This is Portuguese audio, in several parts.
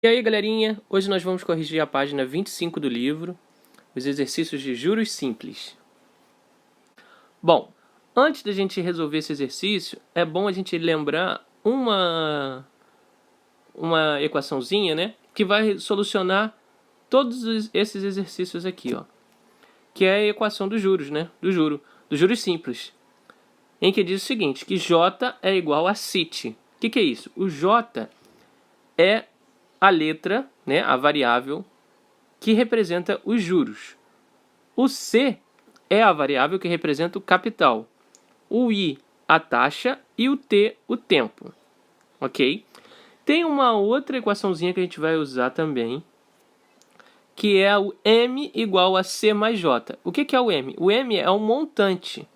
E aí, galerinha, hoje nós vamos corrigir a página 25 do livro, os exercícios de juros simples. Bom, antes da gente resolver esse exercício, é bom a gente lembrar uma equaçãozinha, né, que vai solucionar todos esses exercícios aqui, ó, que é a equação dos juros, né, dos juros simples, em que diz o seguinte, que J é igual a CIT. O que é isso? O J é a letra, né, a variável que representa os juros. O C é a variável que representa o capital. O I, a taxa, e o T, o tempo. Ok? Tem uma outra equaçãozinha que a gente vai usar também, que é o M igual a C mais J. O que é o M? O M é um montante.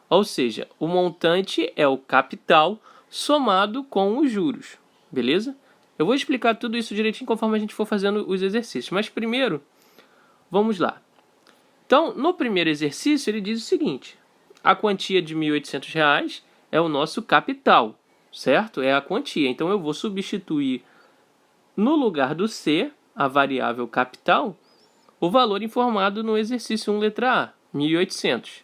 Ou seja, o montante é o capital somado com os juros. Beleza? Eu vou explicar tudo isso direitinho conforme a gente for fazendo os exercícios. Mas primeiro, vamos lá. Então, no primeiro exercício, ele diz o seguinte. A quantia de R$ 1.800 é o nosso capital, certo? É a quantia. Então, eu vou substituir no lugar do C, a variável capital, o valor informado no exercício 1, letra A, 1.800.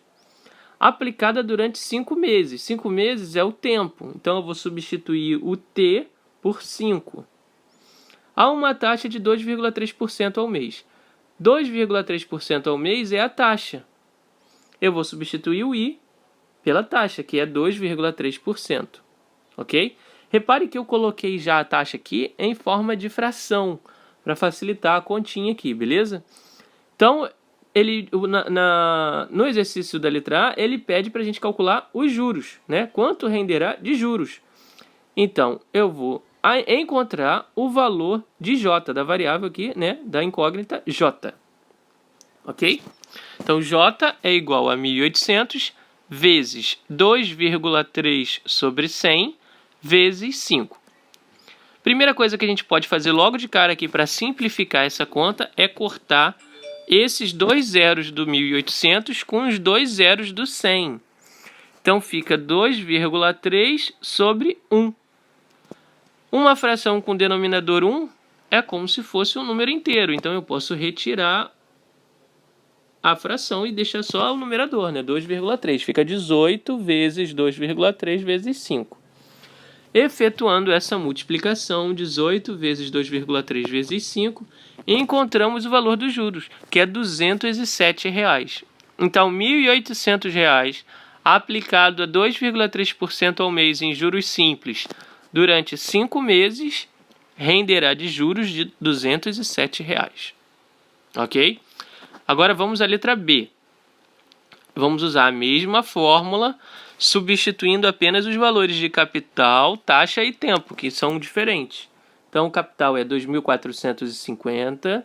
Aplicada durante 5 meses. 5 meses é o tempo. Então, eu vou substituir o T por 5. Há uma taxa de 2,3% ao mês. 2,3% ao mês é a taxa. Eu vou substituir o I pela taxa, que é 2,3%. Ok? Repare que eu coloquei já a taxa aqui em forma de fração, para facilitar a continha aqui, beleza? Então, no exercício da letra A, ele pede para a gente calcular os juros, né? Quanto renderá de juros. Então, eu vou encontrar o valor de J, da variável aqui, né? Da incógnita J. Ok? Então, J é igual a 1.800 vezes 2,3 sobre 100 vezes 5. Primeira coisa que a gente pode fazer logo de cara aqui para simplificar essa conta é cortar esses dois zeros do 1.800 com os dois zeros do 100. Então, fica 2,3 sobre 1. Uma fração com denominador 1 é como se fosse um número inteiro. Então, eu posso retirar a fração e deixar só o numerador, né? 2,3. Fica 18 vezes 2,3 vezes 5. Efetuando essa multiplicação, 18 vezes 2,3 vezes 5, encontramos o valor dos juros, que é R$ 207. Então, R$ 1.800 aplicado a 2,3% ao mês em juros simples durante 5 meses, renderá de juros de R$ 207. Ok? Agora vamos à letra B. Vamos usar a mesma fórmula, substituindo apenas os valores de capital, taxa e tempo, que são diferentes. Então, o capital é 2.450,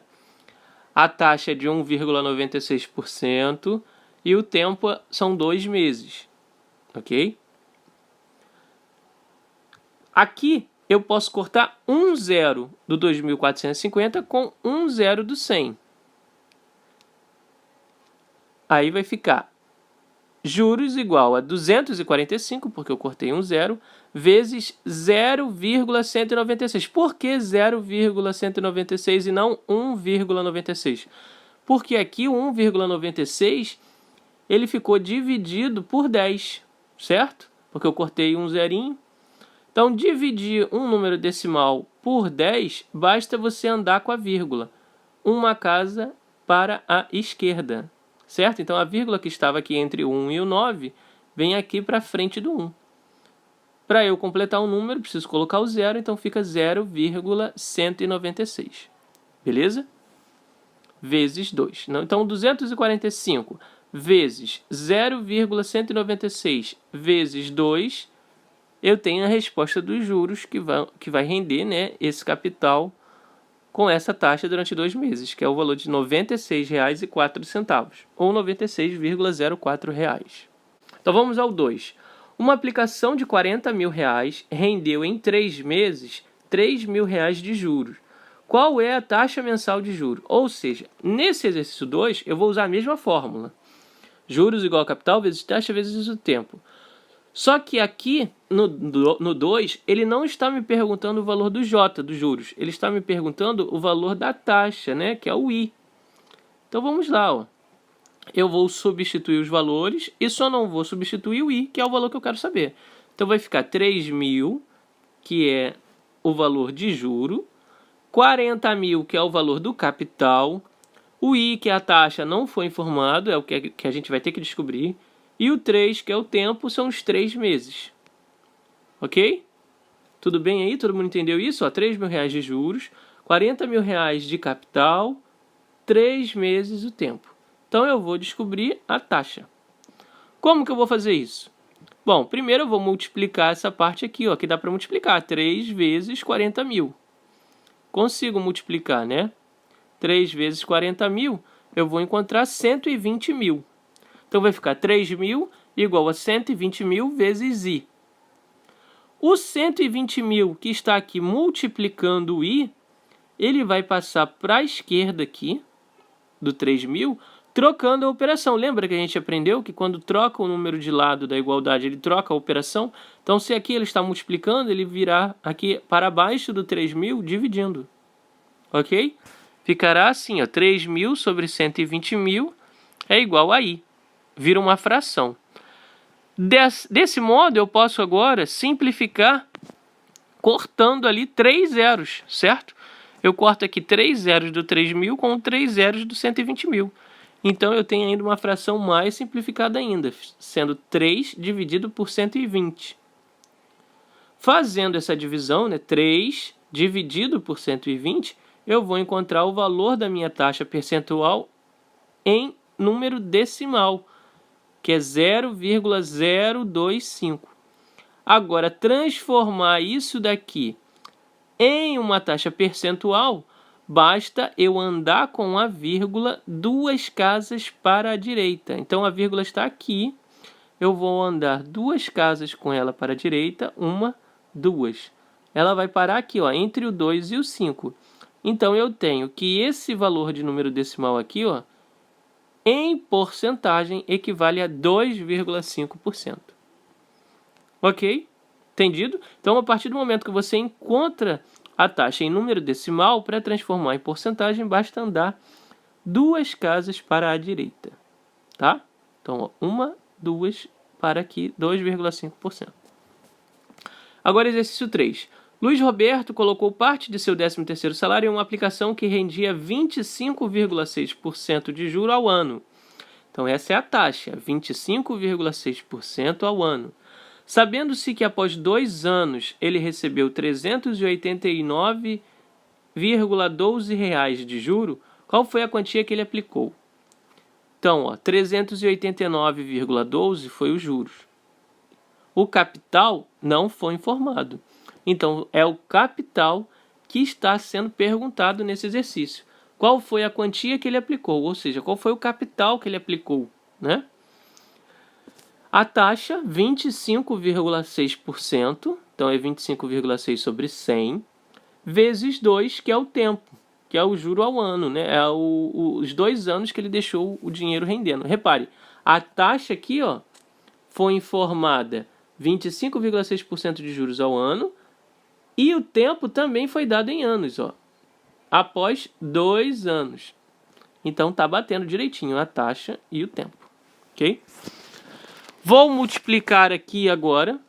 a taxa é de 1,96% e o tempo são 2 meses. Ok? Aqui eu posso cortar um zero do 2.450 com um zero do 100. Aí vai ficar juros igual a 245, porque eu cortei um zero, vezes 0,196. Por que 0,196 e não 1,96? Porque aqui o 1,96 ele ficou dividido por 10, certo? Porque eu cortei um zerinho. Então, dividir um número decimal por 10, basta você andar com a vírgula. Uma casa para a esquerda, certo? Então, a vírgula que estava aqui entre o 1 e o 9 vem aqui para frente do 1. Para eu completar um número, preciso colocar o zero, então fica 0,196. Beleza? Vezes 2. Então, 245 vezes 0,196 vezes 2, eu tenho a resposta dos juros que vai render, né, esse capital com essa taxa durante 2 meses, que é o valor de R$ 96,04, ou R$ 96,04. Então vamos ao 2. Uma aplicação de R$ 40.000 rendeu em 3 meses R$ 3.000 de juros. Qual é a taxa mensal de juros? Ou seja, nesse exercício 2, eu vou usar a mesma fórmula. Juros igual a capital vezes taxa vezes o tempo. Só que aqui, no 2, ele não está me perguntando o valor do J, dos juros. Ele está me perguntando o valor da taxa, né? Que é o I. Então, vamos lá, ó. Eu vou substituir os valores e só não vou substituir o I, que é o valor que eu quero saber. Então, vai ficar 3.000, que é o valor de juro, 40.000, que é o valor do capital, o I, que é a taxa, não foi informado, é o que a gente vai ter que descobrir, e o 3, que é o tempo, são os 3 meses. Ok? Tudo bem aí? Todo mundo entendeu isso? Ó, 3 mil reais de juros, 40 mil reais de capital, 3 meses o tempo. Então, eu vou descobrir a taxa. Como que eu vou fazer isso? Bom, primeiro eu vou multiplicar essa parte aqui, ó, que dá para multiplicar. 3 vezes 40 mil. Consigo multiplicar, né? 3 vezes 40 mil, eu vou encontrar 120 mil. Então, vai ficar 3.000 igual a 120 mil vezes I. O 120 mil que está aqui multiplicando o I, ele vai passar para a esquerda aqui, do 3.000, trocando a operação. Lembra que a gente aprendeu que quando troca o número de lado da igualdade, ele troca a operação? Então, se aqui ele está multiplicando, ele virá aqui para baixo do 3.000, dividindo. Ok? Ficará assim, ó, 3.000 sobre 120 mil é igual a I. Vira uma fração. Desse modo, eu posso agora simplificar cortando ali 3 zeros, certo? Eu corto aqui 3 zeros do 3.000 com 3 zeros do 120 mil. Então, eu tenho ainda uma fração mais simplificada ainda, sendo 3 dividido por 120. Fazendo essa divisão, né, 3 dividido por 120, eu vou encontrar o valor da minha taxa percentual em número decimal, que é 0,025. Agora, transformar isso daqui em uma taxa percentual, basta eu andar com a vírgula 2 casas para a direita. Então, a vírgula está aqui. Eu vou andar 2 casas com ela para a direita. 1, 2. Ela vai parar aqui, ó, entre o 2 e o 5. Então, eu tenho que esse valor de número decimal aqui, ó, em porcentagem, equivale a 2,5%. Ok? Entendido? Então, a partir do momento que você encontra a taxa em número decimal, para transformar em porcentagem, basta andar 2 casas para a direita. Tá? Então, 1, 2, para aqui, 2,5%. Agora, exercício 3. Luiz Roberto colocou parte de seu 13º salário em uma aplicação que rendia 25,6% de juro ao ano. Então, essa é a taxa, 25,6% ao ano. Sabendo-se que após 2 anos ele recebeu R$ 389,12 de juro, qual foi a quantia que ele aplicou? Então, 389,12 foi os juros. O capital não foi informado. Então, é o capital que está sendo perguntado nesse exercício. Qual foi a quantia que ele aplicou? Ou seja, qual foi o capital que ele aplicou, né? A taxa, 25,6%, então é 25,6 sobre 100, vezes 2, que é o tempo, que é o juro ao ano, né? É os 2 anos que ele deixou o dinheiro rendendo. Repare, a taxa aqui, ó, foi informada 25,6% de juros ao ano, e o tempo também foi dado em anos, ó, após 2 anos. Então, está batendo direitinho a taxa e o tempo. Ok? Vou multiplicar aqui agora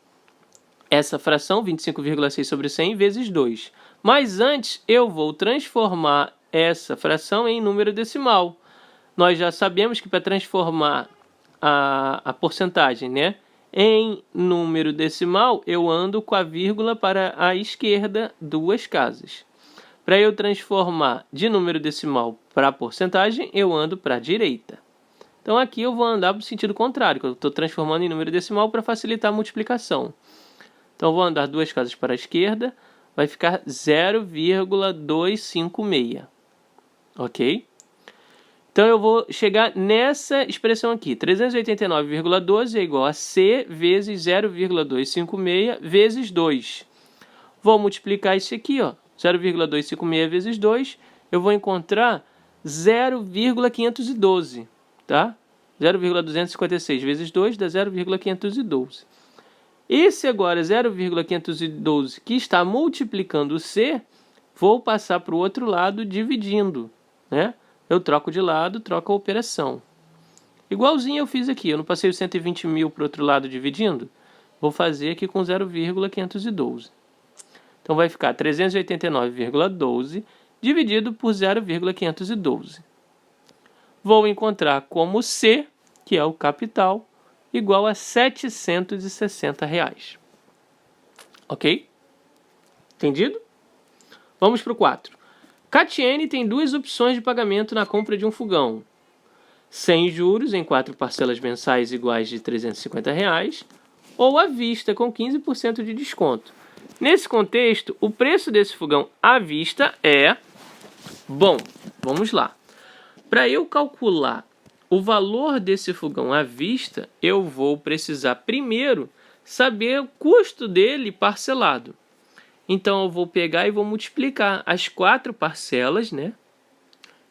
essa fração, 25,6 sobre 100, vezes 2. Mas antes, eu vou transformar essa fração em número decimal. Nós já sabemos que para transformar a porcentagem, né, em número decimal, eu ando com a vírgula para a esquerda 2 casas. Para eu transformar de número decimal para porcentagem, eu ando para a direita. Então, aqui eu vou andar para o sentido contrário, que eu estou transformando em número decimal para facilitar a multiplicação. Então, eu vou andar 2 casas para a esquerda, vai ficar 0,256. Ok? Então, eu vou chegar nessa expressão aqui. 389,12 é igual a C vezes 0,256 vezes 2. Vou multiplicar isso aqui, ó. 0,256 vezes 2, eu vou encontrar 0,512, tá? 0,256 vezes 2 dá 0,512. Esse agora, 0,512, que está multiplicando o C, vou passar para o outro lado dividindo, né? Eu troco de lado, troco a operação. Igualzinho eu fiz aqui, eu não passei os 120 mil para o outro lado dividindo? Vou fazer aqui com 0,512. Então vai ficar 389,12 dividido por 0,512. Vou encontrar como C, que é o capital, igual a R$ 760. Ok? Entendido? Vamos para o 4. Catiene tem duas opções de pagamento na compra de um fogão. Sem juros em 4 parcelas mensais iguais de R$ 350, ou à vista com 15% de desconto. Nesse contexto, o preço desse fogão à vista é... Bom, vamos lá. Para eu calcular o valor desse fogão à vista, eu vou precisar primeiro saber o custo dele parcelado. Então eu vou pegar e vou multiplicar as 4 parcelas, né,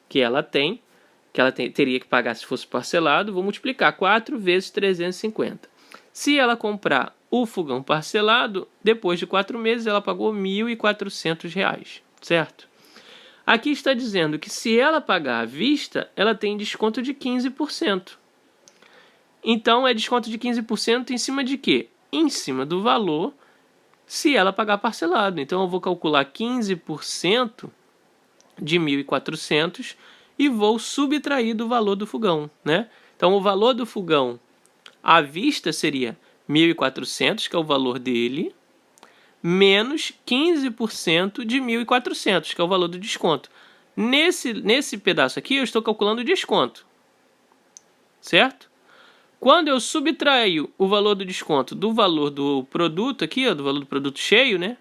que ela teria que pagar se fosse parcelado, vou multiplicar 4 vezes 350. Se ela comprar o fogão parcelado, depois de 4 meses ela pagou R$ 1.400, certo? Aqui está dizendo que se ela pagar à vista, ela tem desconto de 15%. Então, é desconto de 15% em cima de quê? Em cima do valor, se ela pagar parcelado. Então, eu vou calcular 15% de 1.400 e vou subtrair do valor do fogão, né? Então, o valor do fogão à vista seria 1.400, que é o valor dele, menos 15% de 1.400, que é o valor do desconto. Nesse pedaço aqui, eu estou calculando o desconto, certo? Quando eu subtraio o valor do desconto do valor do produto aqui, ó, do valor do produto cheio, né?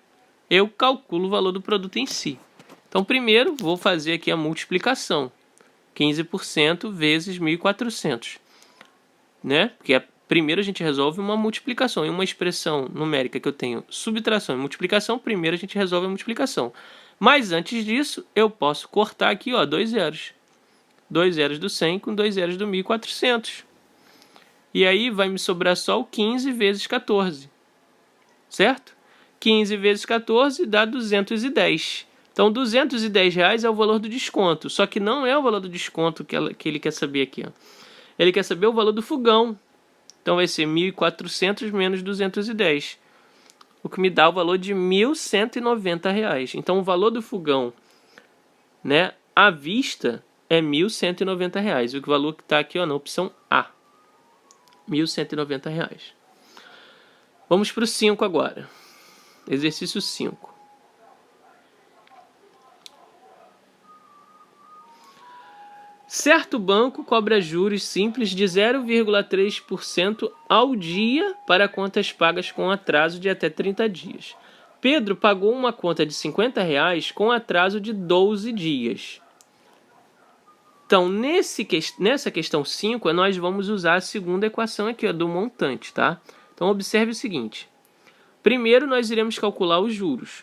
Eu calculo o valor do produto em si. Então, primeiro, vou fazer aqui a multiplicação. 15% vezes 1.400, né? Porque primeiro a gente resolve uma multiplicação. Em uma expressão numérica que eu tenho subtração e multiplicação, primeiro a gente resolve a multiplicação. Mas antes disso, eu posso cortar aqui, ó, 2 zeros. 2 zeros do 100 com 2 zeros do 1.400. E aí vai me sobrar só o 15 vezes 14. Certo? 15 vezes 14 dá 210. Então, R$ 210 é o valor do desconto. Só que não é o valor do desconto que ele quer saber aqui, ó. Ele quer saber o valor do fogão. Então, vai ser 1.400 menos 210. O que me dá o valor de R$ 1.190. Então, o valor do fogão, né, à vista é R$ 1.190. O valor que está aqui, ó, na opção A. R$ 1.190. Vamos para o 5 agora. Exercício 5. Certo banco cobra juros simples de 0,3% ao dia para contas pagas com atraso de até 30 dias. Pedro pagou uma conta de R$ 50 com atraso de 12 dias. Então, nessa questão 5, nós vamos usar a segunda equação aqui, ó, do montante, tá? Então, observe o seguinte. Primeiro, nós iremos calcular os juros.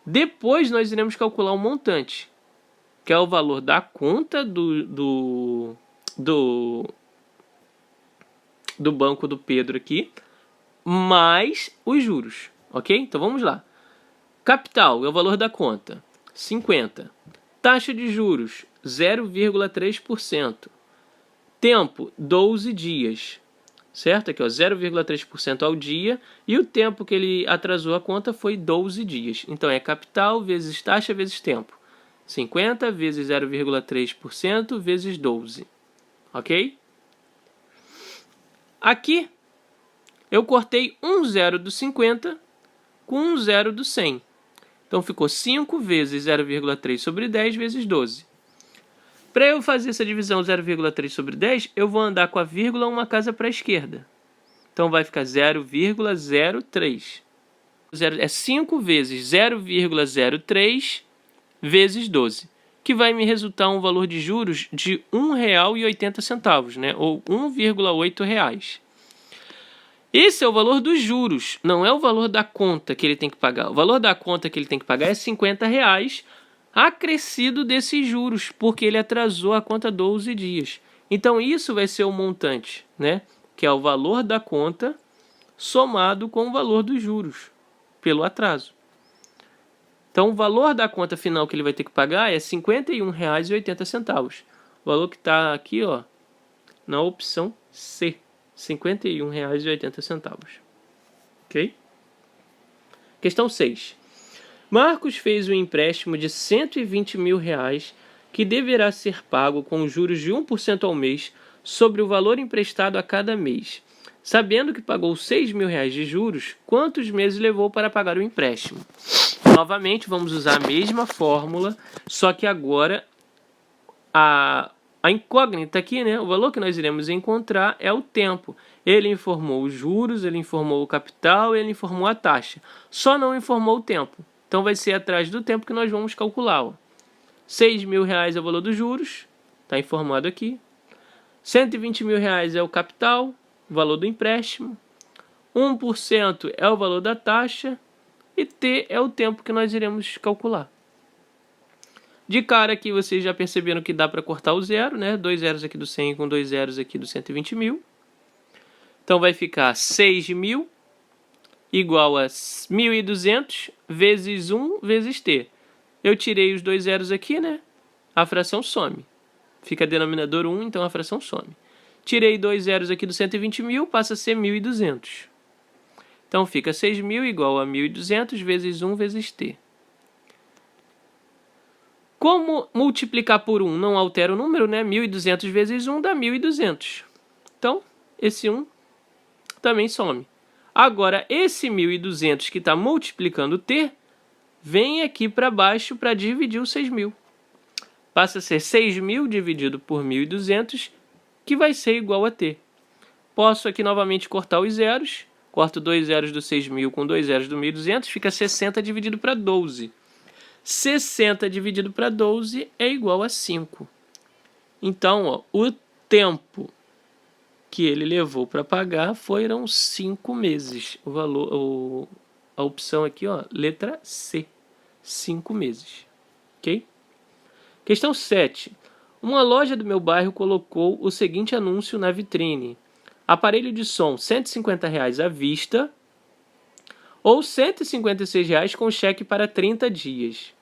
Depois, nós iremos calcular o montante, que é o valor da conta do banco do Pedro aqui, mais os juros, ok? Então vamos lá. Capital é o valor da conta, 50. Taxa de juros, 0,3%. Tempo, 12 dias, certo? Aqui, ó, 0,3% ao dia, e o tempo que ele atrasou a conta foi 12 dias. Então é capital vezes taxa vezes tempo. 50 vezes 0,3% vezes 12. Ok? Aqui, eu cortei um zero do 50 com um zero do 100. Então, ficou 5 vezes 0,3 sobre 10 vezes 12. Para eu fazer essa divisão 0,3 sobre 10, eu vou andar com a vírgula uma casa para a esquerda. Então, vai ficar 0,03. É 5 vezes 0,03 vezes 12, que vai me resultar um valor de juros de R$ 1,80, né? Ou R$ 1,8. Esse é o valor dos juros, não é o valor da conta que ele tem que pagar. O valor da conta que ele tem que pagar é R$ 50, acrescido desses juros, porque ele atrasou a conta 12 dias. Então, isso vai ser o montante, né? Que é o valor da conta somado com o valor dos juros pelo atraso. Então, o valor da conta final que ele vai ter que pagar é R$ 51,80. O valor que está aqui, ó, na opção C, R$ 51,80. Ok? Questão 6. Marcos fez um empréstimo de R$ 120 mil que deverá ser pago com juros de 1% ao mês sobre o valor emprestado a cada mês. Sabendo que pagou R$ 6 mil de juros, quantos meses levou para pagar o empréstimo? Novamente, vamos usar a mesma fórmula, só que agora a incógnita aqui, né? O valor que nós iremos encontrar é o tempo. Ele informou os juros, ele informou o capital, ele informou a taxa. Só não informou o tempo. Então vai ser atrás do tempo que nós vamos calcular. Ó. R$ 6 mil é o valor dos juros, está informado aqui. R$ 120 mil é o capital, o valor do empréstimo. 1% é o valor da taxa. E T é o tempo que nós iremos calcular. De cara aqui vocês já perceberam que dá para cortar o zero, né? 2 zeros aqui do 100 com 2 zeros aqui do 120 mil. Então vai ficar 6 mil igual a 1.200 vezes 1 vezes T. Eu tirei os 2 zeros aqui, né? A fração some. Fica denominador 1, então a fração some. Tirei 2 zeros aqui do 120 mil, passa a ser 1.200. Então fica 6 mil igual a 1.200 vezes 1 vezes T. Como multiplicar por 1 não altera o número, né? 1.200 vezes 1 dá 1.200. Então, esse 1 também some. Agora, esse 1.200 que está multiplicando T, vem aqui para baixo para dividir o 6.000. Passa a ser 6.000 dividido por 1.200, que vai ser igual a T. Posso aqui novamente cortar os zeros. Corto 2 zeros do 6.000 com 2 zeros do 1.200, fica 60 dividido para 12. 60 dividido para 12 é igual a 5. Então, ó, o tempo que ele levou para pagar foram 5 meses. O valor, a opção aqui, ó, letra C, 5 meses. Ok? Questão 7. Uma loja do meu bairro colocou o seguinte anúncio na vitrine. Aparelho de som R$ 150 à vista ou R$ 156 com cheque para 30 dias.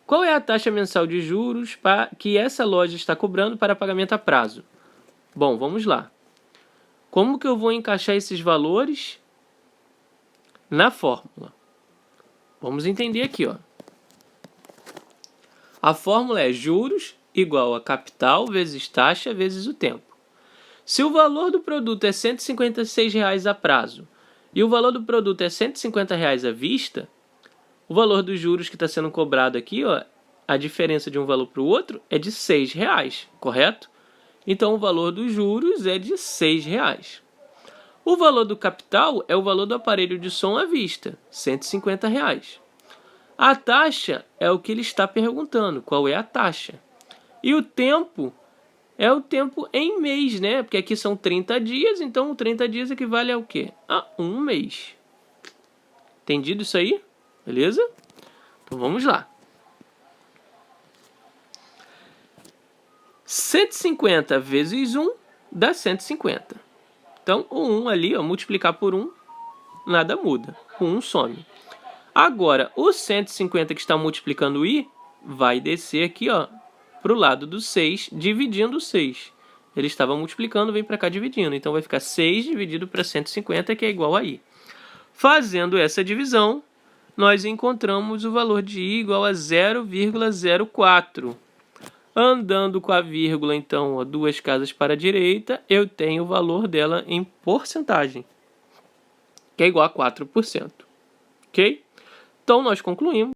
Qual é a taxa mensal de juros que essa loja está cobrando para pagamento a prazo? Bom, vamos lá. Como que eu vou encaixar esses valores na fórmula? Vamos entender aqui, ó. A fórmula é juros igual a capital vezes taxa vezes o tempo. Se o valor do produto é R$ 156 a prazo e o valor do produto é R$ 150 à vista, o valor dos juros que está sendo cobrado aqui, ó, a diferença de um valor para o outro é de R$ 6, correto? Então, o valor dos juros é de R$ 6. O valor do capital é o valor do aparelho de som à vista, R$ 150. A taxa é o que ele está perguntando, qual é a taxa. E o tempo é o tempo em mês, né? Porque aqui são 30 dias, então 30 dias equivale ao quê? A 1 mês. Entendido isso aí? Beleza? Então vamos lá. 150 vezes 1 dá 150. Então o 1 ali, ó, multiplicar por 1, nada muda. O 1 some. Agora, o 150 que está multiplicando o i, vai descer aqui, ó, para o lado do 6, dividindo o 6. Ele estava multiplicando, vem para cá dividindo. Então, vai ficar 6 dividido para 150, que é igual a i. Fazendo essa divisão, nós encontramos o valor de i igual a 0,04. Andando com a vírgula, então, ó, 2 casas para a direita, eu tenho o valor dela em porcentagem, que é igual a 4%. Ok? Então, nós concluímos.